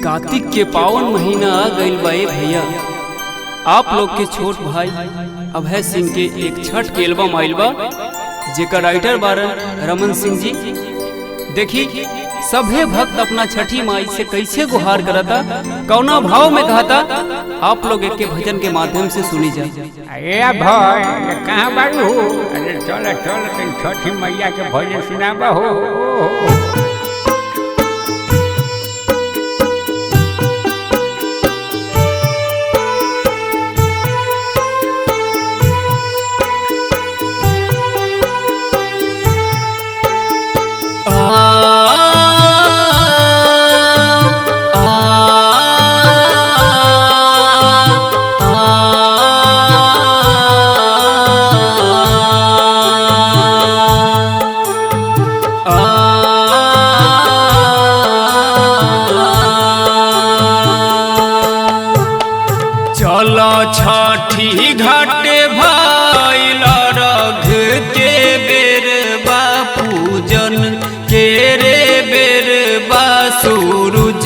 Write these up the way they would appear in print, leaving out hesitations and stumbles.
कार्तिक के पावन महीना आ गइल बा भैया। आप लोग के छोट भाई अभय सिंह के एक छठ के एल्बम आइल बा, जेकर राइटर बारन रमन सिंह जी। देखी सभे भक्त अपना छठी माई से कैसे गुहार करता, कौना भाव में कहता, आप लोग एक के भजन के माध्यम से सुनी जाए। अरे भाई कहाँ बारू? अरे चल चल छठी मैया के भजन सुनाबा हो। चलो छठी घाटे भइल रघ के बेर बा, पूजन के रे बेर बा, सूरज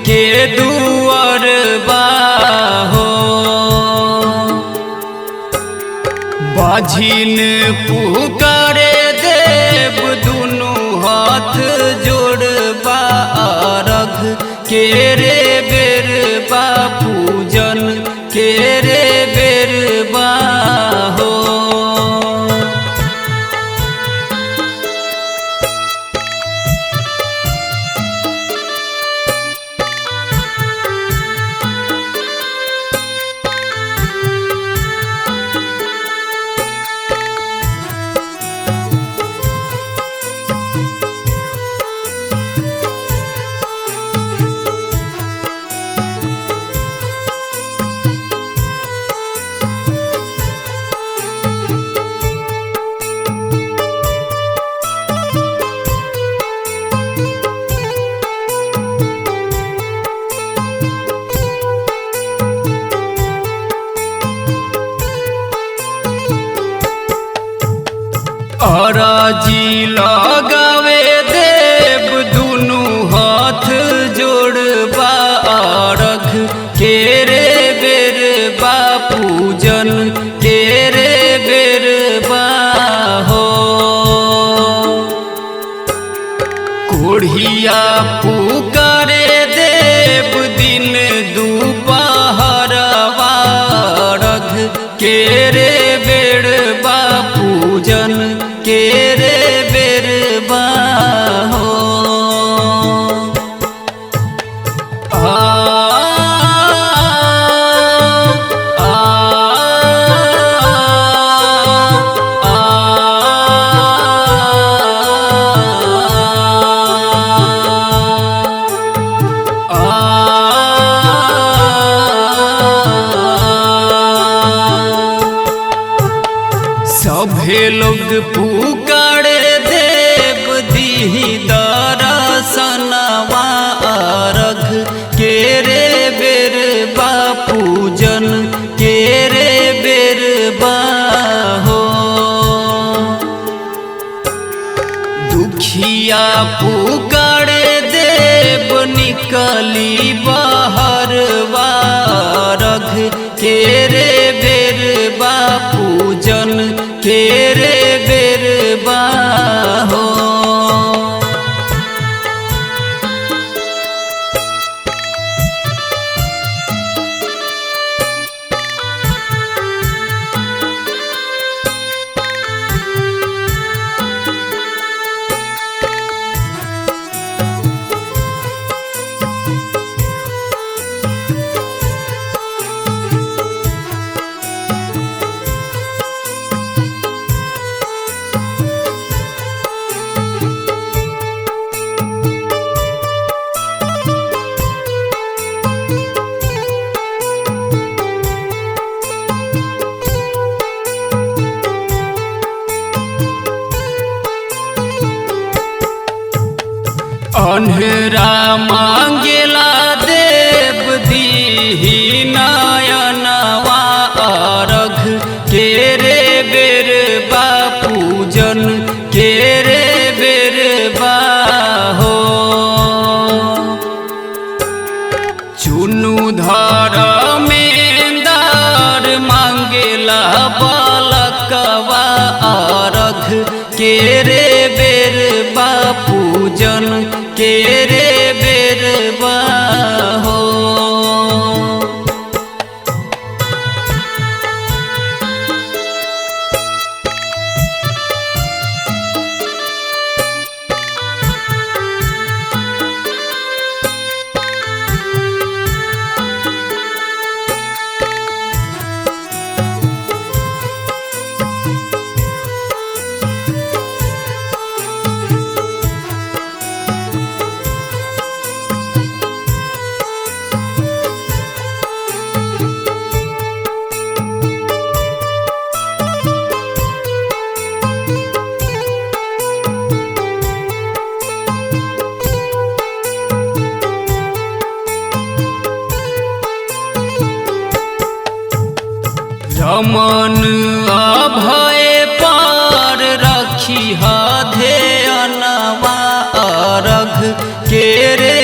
के दुआर बा हो। बाझिन पुकारे देव दुनु हाथ जोड़बा, रघ के रे बेर बा, पूजन के रे बेर बा हो। अराजी लगावे देव दुनु हाथ जोड़बा, रघ के रे बेर बा, पूजन के रे बेर बा हो। कोढ़िया पुकारे देव दिन दुपहरवा, रघ के रे बेर बा, पूजन के रे बेर बा हो। सभे लोग पुकारे देव दीही दर्शनवा, रघ के रे बेर बा, पूजन के रे बेर बा हो। दुखिया पुकारे देव निकली बाहरवा, रघ के रे बेर बा, पूजन के रे बेर बा हो। चुनु धर्मेंदर मांगेला बालकवा अर्घ के रे बेर पूजन के रे बेर हो। रमन अभय पार रखी ध्यनवा अर्घ के रे